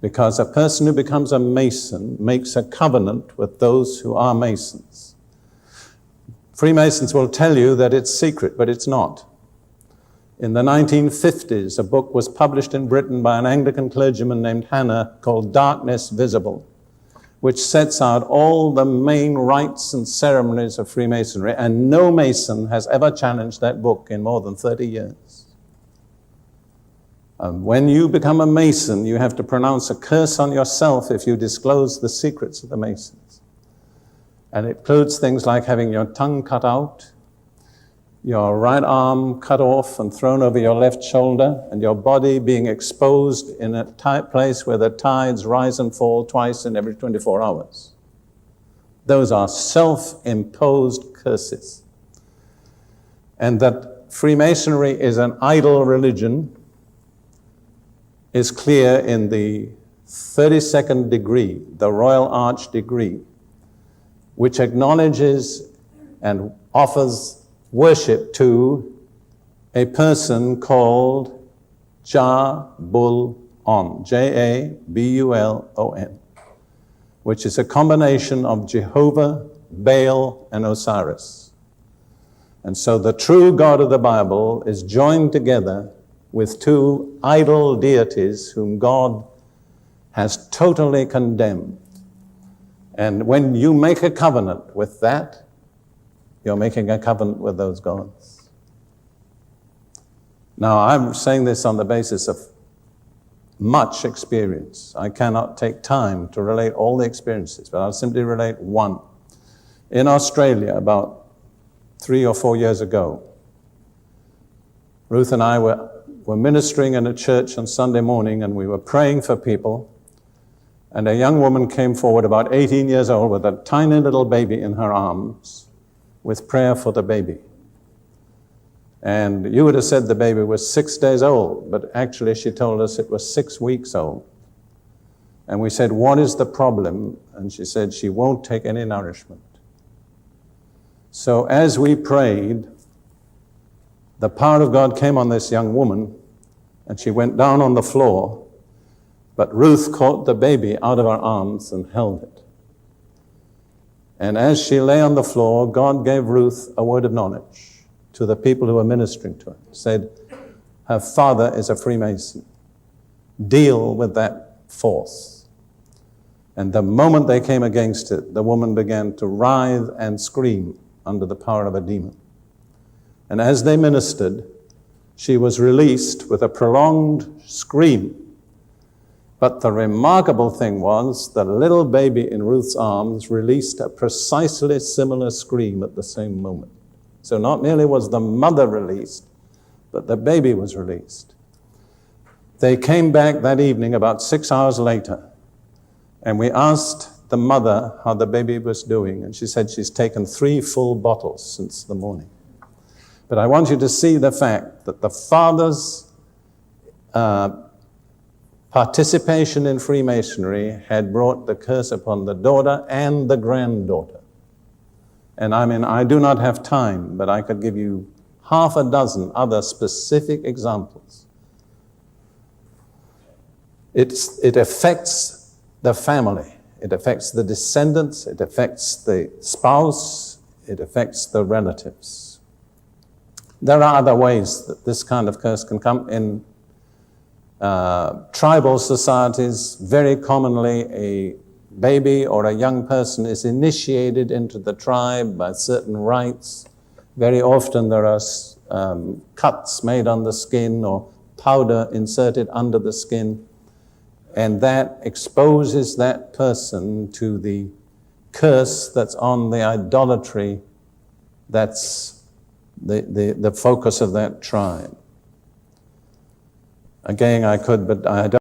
because a person who becomes a Mason makes a covenant with those who are Masons. Freemasons will tell you that it's secret, but it's not. In the 1950s, a book was published in Britain by an Anglican clergyman named Hanna called Darkness Visible, which sets out all the main rites and ceremonies of Freemasonry, and no Mason has ever challenged that book in more than 30 years. When you become a Mason, you have to pronounce a curse on yourself if you disclose the secrets of the Masons. And it includes things like having your tongue cut out, your right arm cut off and thrown over your left shoulder, and your body being exposed in a tight place where the tides rise and fall twice in every 24 hours. Those are self-imposed curses. And that Freemasonry is an idol religion is clear in the 32nd degree, the Royal Arch degree, which acknowledges and offers worship to a person called Jabul-on, Jabulon, which is a combination of Jehovah, Baal, and Osiris. And so the true God of the Bible is joined together with two idol deities whom God has totally condemned. And when you make a covenant with that, you're making a covenant with those gods. Now, I'm saying this on the basis of much experience. I cannot take time to relate all the experiences, but I'll simply relate one. In Australia, about 3 or 4 years ago, Ruth and I were ministering in a church on Sunday morning, and we were praying for people, and a young woman came forward, about 18 years old, with a tiny little baby in her arms, with prayer for the baby. And you would have said the baby was 6 days old, but actually she told us it was 6 weeks old. And we said, "What is the problem?" And she said, "She won't take any nourishment." So as we prayed, the power of God came on this young woman, and she went down on the floor, but Ruth caught the baby out of her arms and held it. And as she lay on the floor, God gave Ruth a word of knowledge to the people who were ministering to her. He said, her father is a Freemason. Deal with that force. And the moment they came against it, the woman began to writhe and scream under the power of a demon. And as they ministered, she was released with a prolonged scream. But the remarkable thing was the little baby in Ruth's arms released a precisely similar scream at the same moment. So not merely was the mother released, but the baby was released. They came back that evening about 6 hours later, and we asked the mother how the baby was doing, and she said she's taken 3 full bottles since the morning. But I want you to see the fact that the father's participation in Freemasonry had brought the curse upon the daughter and the granddaughter. And I do not have time, but I could give you half a dozen other specific examples. It affects the family. It affects the descendants. It affects the spouse. It affects the relatives. There are other ways that this kind of curse can come in. Tribal societies, very commonly a baby or a young person is initiated into the tribe by certain rites. Very often there are cuts made on the skin or powder inserted under the skin, and that exposes that person to the curse that's on the idolatry that's the focus of that tribe. Again, I could, but I don't.